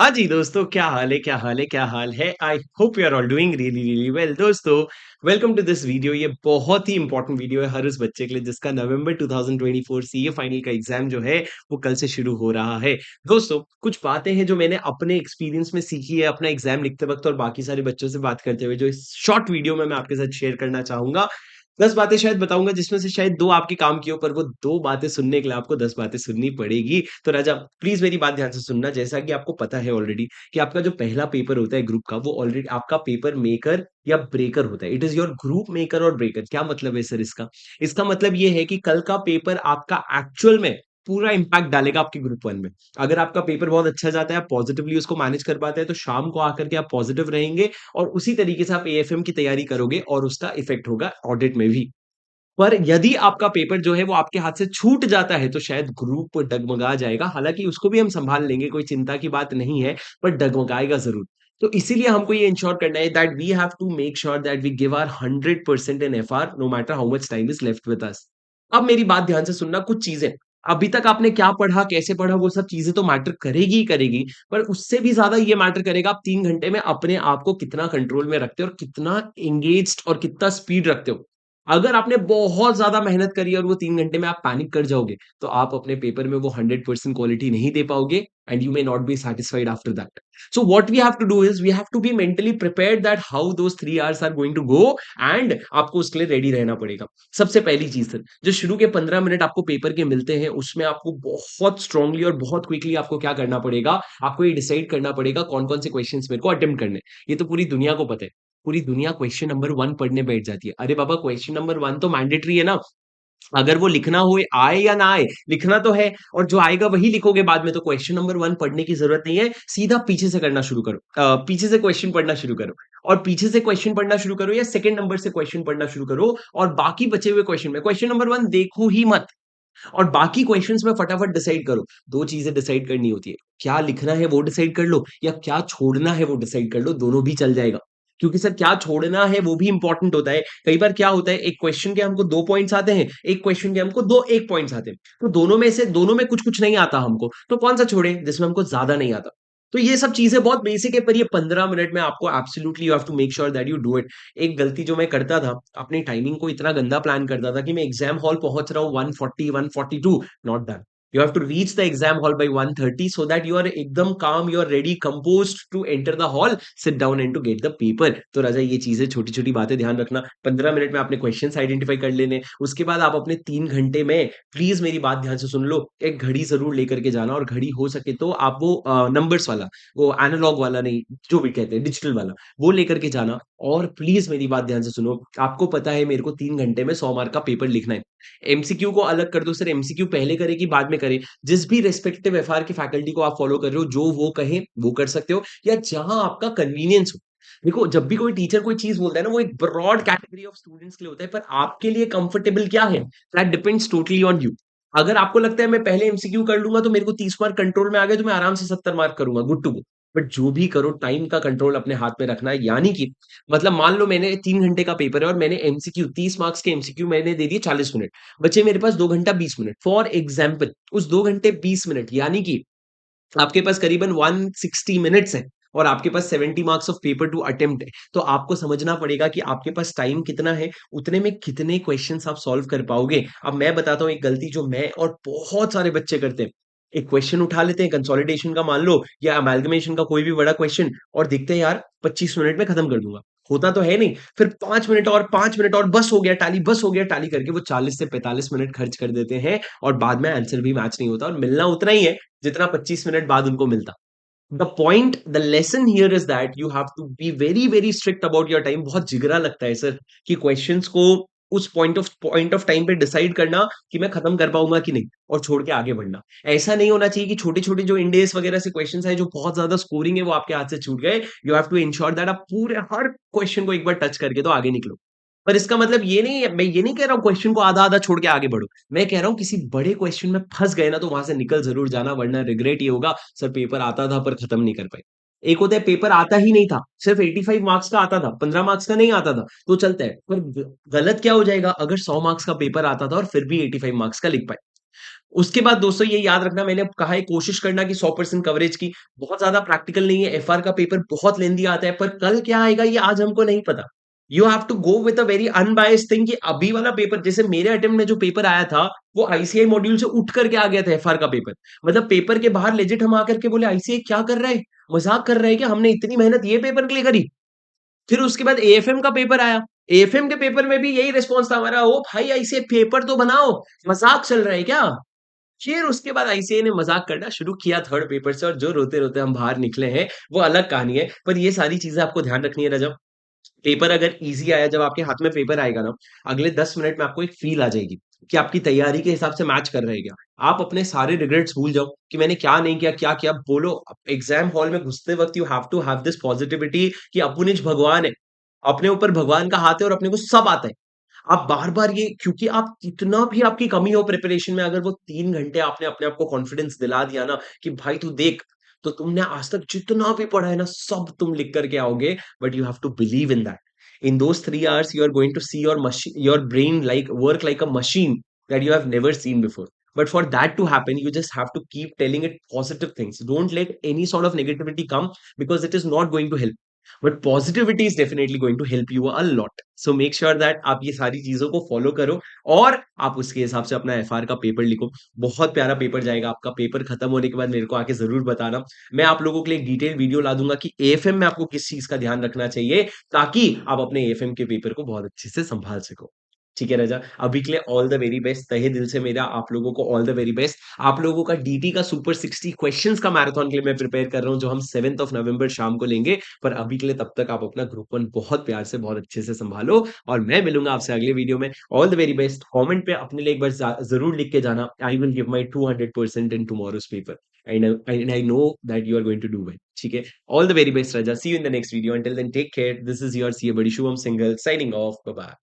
हाँ जी दोस्तों, क्या हाल है क्या हाल है क्या हाल है। I hope you are all doing really really well. दोस्तों, वेलकम टू दिस वीडियो। ये बहुत ही इंपॉर्टेंट वीडियो है हर उस बच्चे के लिए जिसका नवंबर 2024 सीए फाइनल का एग्जाम जो है वो कल से शुरू हो रहा है। दोस्तों, कुछ बातें हैं जो मैंने अपने एक्सपीरियंस में सीखी है अपना एग्जाम लिखते वक्त और बाकी सारे बच्चों से बात करते हुए, जो इस शॉर्ट वीडियो में मैं आपके साथ शेयर करना चाहूंगा। 10 बातें शायद बताऊँगा जिसमें से शायद 2 आपके काम की हो, पर वो 2 बातें सुनने के लिए आपको 10 बातें सुननी पड़ेगी। तो राजा, प्लीज़ मेरी बात ध्यान से सुनना। जैसा कि आपको पता है ऑलरेडी कि आपका जो पहला पेपर होता है ग्रुप का, वो ऑलरेडी आपका पेपर मेकर या ब्रेकर होता है। It is your group maker और ब्रेकर। क्या मतलब है सर इसका? इसका मतलब ये है कि कल का पेपर आपका एक्चुअल में पूरा इम्पैक्ट डालेगा आपके ग्रुप 1 में। अगर आपका पेपर बहुत अच्छा जाता है, आप पॉजिटिवली उसको मैनेज कर पाते हैं, तो शाम को आकर के आप पॉजिटिव रहेंगे और उसी तरीके से आप एएफएम की तैयारी करोगे और उसका इफ़ेक्ट होगा ऑडिट में भी। पर यदि आपका पेपर जो है वो आपके हाथ से छूट जाता है, तो शायद ग्रुप डगमगा जाएगा। हालाँकि उसको भी हम सँभाल लेंगे, कोई चिंता की बात नहीं है, पर डगमगाएगा ज़रूर। तो इसीलिए हमको ये इंश्योर करना है that we have to make sure that we give our 100% in FR no matter how much time is left with us. अब मेरी बात ध्यान से सुनना, कुछ चीज़ें, अभी तक आपने क्या पढ़ा, कैसे पढ़ा, वो सब चीज़ें तो मैटर करेगी ही करेगी, पर उससे भी ज़्यादा ये मैटर करेगा आप 3 घंटे में अपने आप को कितना कंट्रोल में रखते हो और कितना एंगेज्ड और कितना स्पीड रखते हो। अगर आपने बहुत ज़्यादा मेहनत करी और वो 3 घंटे में आप पैनिक कर जाओगे, तो आप अपने पेपर में वो 100% क्वालिटी नहीं दे पाओगे and you may not be satisfied after that. So what we have to do is we have to be mentally prepared that how those 3 hours are going to go and आपको उसके लिए ready रहना पड़ेगा। सबसे पहली चीज़ sir, जो शुरू के 15 मिनट आपको पेपर के मिलते हैं, उसमें आपको बहुत स्ट्रांगली और बहुत क्विकली आपको क्या करना पड़ेगा, आपको ये डिसाइड करना पड़ेगा कौन-कौन से क्वेश्चंस मेरे को अटेम्प्ट करने हैं। ये तो पूरी दुनिया को पता है। पूरी दुनिया क्वेश्चन नंबर 1 पढ़ने बैठ जाती है। अरे बाबा, क्वेश्चन नंबर 1 तो मैंडेटरी है ना। अगर वो लिखना हो आए या ना आए, लिखना तो है और जो आएगा वही लिखोगे बाद में, तो क्वेश्चन नंबर 1 पढ़ने की ज़रूरत नहीं है, सीधा पीछे से करना शुरू करो। पीछे से क्वेश्चन पढ़ना शुरू करो और पीछे से क्वेश्चन पढ़ना शुरू करो या सेकंड नंबर से क्वेश्चन पढ़ना शुरू करो और बाकी बचे हुए क्वेश्चन में क्वेश्चन नंबर 1 देखो ही मत और बाकी क्वेश्चंस में फटाफट डिसाइड करो। 2 चीज़ें डिसाइड करनी होती है, क्या लिखना है वो डिसाइड कर लो या क्या छोड़ना है वो डिसाइड कर लो, दोनों भी चल जाएगा। क्योंकि सर क्या छोड़ना है वो भी इम्पोर्टेंट होता है। कई बार क्या होता है, एक क्वेश्चन के हमको 2 पॉइंट्स आते हैं, एक क्वेश्चन के हमको 2 1 पॉइंट्स आते हैं। तो दोनों में कुछ-कुछ नहीं आता हमको, तो कौन-सा छोड़ें जिसमें हमको ज़्यादा नहीं आता। तो ये सब चीज़ें बहुत बेसिक है, पर ये 15 मिनट में आपको absolutely you have to make sure that you do it. एक गलती जो मैं करता था, अपनी टाइमिंग को इतना गंदा प्लान करता था कि मैं एग्ज़ाम हॉल पहुँच रहा हूँ 1:40 1:42, not that. You have to reach the exam hall by 1:30 so that you are एकदम calm, you are ready, composed to enter the hall, sit down and to get the paper। तो राजा, ये चीज़ें छोटी-छोटी बातें ध्यान रखना। 15 मिनट में आपने क्वेश्चंस आइडेंटिफाई कर लेने, उसके बाद आप अपने 3 घंटे में प्लीज़ मेरी बात ध्यान से सुन लो, एक घड़ी ज़रूर लेकर के जाना और घड़ी हो सके तो आप वो नंबर्स वाला, वो एनालॉग वाला नहीं, जो भी कहते हैं डिजिटल वाला, वो लेकर के जाना। और प्लीज़ मेरी बात ध्यान से सुनो, आपको पता है मेरे को 3 घंटे में 100 मार्क का पेपर लिखना है। एमसीक्यू को अलग कर दो सर, एमसीक्यू पहले करें कि बाद में करें? जिस भी रिस्पेक्टिव एफआर की फैकल्टी को आप फॉलो कर रहे हो, जो वो कहें, वो कर सकते हो या जहाँ आपका कन्वीनियंस हो। देखो, जब भी कोई टीचर कोई चीज़ बोलता है ना, वो एक ब्रॉड कैटेगरी ऑफ स्टूडेंट्स के लिए होता है, पर आपके लिए कंफर्टेबल क्या है? That depends totally on you. अगर आपको लगता है मैं पहले एमसीक्यू कर लूँगा तो मेरे को 30 मार्क कंट्रोल में आ गए, तो मैं आराम से 70 मार्क करूँगा, गुड टू गो। बट जो भी करो, टाइम का कंट्रोल अपने हाथ में रखना है, यानी कि मतलब मान लो मैंने 3 घंटे का पेपर है और मैंने एमसीक्यू 30 मार्क्स के एमसीक्यू मैंने दे दिए 40 मिनट। बचे मेरे पास 2 घंटा 20 मिनट। फॉर एग्ज़ाम्पल, उस 2 घंटे 20 मिनट यानी कि आपके पास करीबन 160 मिनट्स हैं और आपके पास 70 marks of paper two attempt है। तो आपको समझना पड़ेगा कि आपके पास टाइम कितना है, उतने में कितने क्वेश्चन्स आप सॉल्व कर पाओगे। अब मैं बताता हूँ एक गलती जो मैं और बहुत सारे बच्चे करते हैं। एक क्वेश्चन उठा लेते हैं, कंसोलिडेशन का मान लो या अमाल्गमेशन का कोई भी बड़ा क्वेश्चन, और देखते हैं यार 25 मिनट में खत्म कर दूँगा। होता तो है नहीं। फिर 5 मिनट और बस हो गया टैली करके वो 40 से 45 मिनट खर्च कर देते हैं और बाद में आंसर भी मैच नहीं होता और मिलना उतना ही है जितना 25 मिनट बाद उनको मिलता। The point, the lesson here is that you have to be very very strict about your time. बहुत जिगरा लगता है सर कि क्वेश्चंस को उस पॉइंट ऑफ टाइम पे डिसाइड करना कि मैं खत्म कर पाऊंगा कि नहीं और छोड़ के आगे बढ़ना। ऐसा नहीं होना चाहिए कि छोटे छोटे जो इंडेस वगैरह से क्वेश्चंस है जो बहुत ज्यादा स्कोरिंग है वो आपके हाथ से छूट गए। You have to ensure that आप पूरे हर क्वेश्चन को एक बार टच करके तो आगे निकलो। पर इसका मतलब ये नहीं है, मैं ये नहीं कह रहा हूँ क्वेश्चन को आधा आधा छोड़ के आगे बढ़ो। मैं कह रहा हूँ किसी बड़े क्वेश्चन में फंस गए ना तो वहां से निकल जरूर जाना, वरना रिग्रेट ये होगा सर पेपर आता था पर खत्म नहीं कर पाए। एक होता है पेपर आता ही नहीं था, सिर्फ 85 मार्क्स का आता था, 15 मार्क्स का नहीं आता था, तो चलता है। पर गलत क्या हो जाएगा अगर 100 मार्क्स का पेपर आता था और फिर भी 85 मार्क्स का लिख पाए। उसके बाद दोस्तों ये याद रखना, मैंने अब कहा है कोशिश करना कि 100% कवरेज की, बहुत ज़्यादा प्रैक्टिकल नहीं है, एफआर का पेपर बहुत लेंदी आता है, पर कल क्या आएगा ये आज हमको नहीं पता। You have to go with a very unbiased thing कि अभी वाला पेपर, जैसे मेरे अटेम्प्ट में जो पेपर आया था, वो आईसीआई मॉड्यूल से उठ करके आ गया था एफआर का पेपर। मतलब पेपर के बाहर लेजिट हम आकर के बोले आईसीआई क्या कर रहा है? मज़ाक कर रहा है क्या? हमने इतनी मेहनत ये पेपर के लिए करी। फिर उसके बाद एएफएम का पेपर आया। एएफएम के पेपर में भी यही रिस्पॉन्स था हमारा, "ओ भाई आईसीआई पेपर तो बनाओ, मज़ाक चल रहा है क्या?" फिर उसके बाद आईसीआई ने मज़ाक करना शुरू किया थर्ड पेपर से, और जो रोते-रोते हम बाहर निकले हैं, वो अलग कहानी है। पर ये सारी चीज़ें आपको ध्यान रखनी है रजब। पेपर अगर ईज़ी आया, जब आपके हाथ में पेपर आएगा ना, अगले 10 मिनट में आपको एक फ़ील आ जाएगी कि आपकी तैयारी के हिसाब से मैच कर रहा है क्या। आप अपने सारे रिग्रेट्स भूल जाओ कि मैंने क्या नहीं किया, क्या किया। बोलो एग्ज़ाम हॉल में घुसते वक़्त, you have to have this positivity कि अपुनिज भगवान है। अपने ऊपर भगवान का हाथ है और अपने को सब आता है। आप बार-बार ये, क्योंकि आप कितना भी आपकी कमी हो प्रिपरेशन में, अगर वो 3 घंटे आपने अपने आप को कॉन्फिडेंस दिला दिया ना कि भाई तू देख, तो तुमने आज तक जितना भी पढ़ा है ना, सब तुम लिख कर के आओगे। But you have to believe in that. In those 3 hours, you are going to see your brain like work like a machine that you have never seen before. But for that to happen, you just have to keep telling it positive things. Don't let any sort of negativity come, because it is not going to help. But positivity is definitely going to help you a lot. So make sure that आप ये सारी चीज़ों को follow करो, और आप उसके हिसाब से अपना एफआर का पेपर लिखो। बहुत प्यारा पेपर जाएगा आपका। पेपर खत्म होने के बाद मेरे को आके ज़रूर बताना। मैं आप लोगों के लिए एक डिटेल्ड वीडियो ला दूँगा कि एएफएम में आपको किस चीज़ का ध्यान रखना चाहिए, ताकि आप अपने एएफएम के पेपर को बहुत अच्छे से सँभाल सको। ठीक है रजा? अभी के लिए ऑल द वेरी बेस्ट। तहे दिल से मेरा आप लोगों को ऑल द वेरी बेस्ट। आप लोगों का डीटी का सुपर 60 क्वेश्चंस का मैराथन के लिए मैं प्रिपेयर कर रहा हूँ, जो हम 7th ऑफ नवंबर शाम को लेंगे। पर अभी के लिए तब तक आप अपना ग्रुप 1 बहुत प्यार से, बहुत अच्छे से सँभालो, और मैं मिलूँगा आपसे अगले वीडियो में। All the very best. Comment पे अपने लिए एक बार ज़रूर लिख के जाना, I will give my 200% in tomorrow's paper, and I know that you are going to do well. ठीक है? All the very best raja. See you in the next video. Until then take care. This is your CA buddy Shubham Singhal signing off. Bye bye.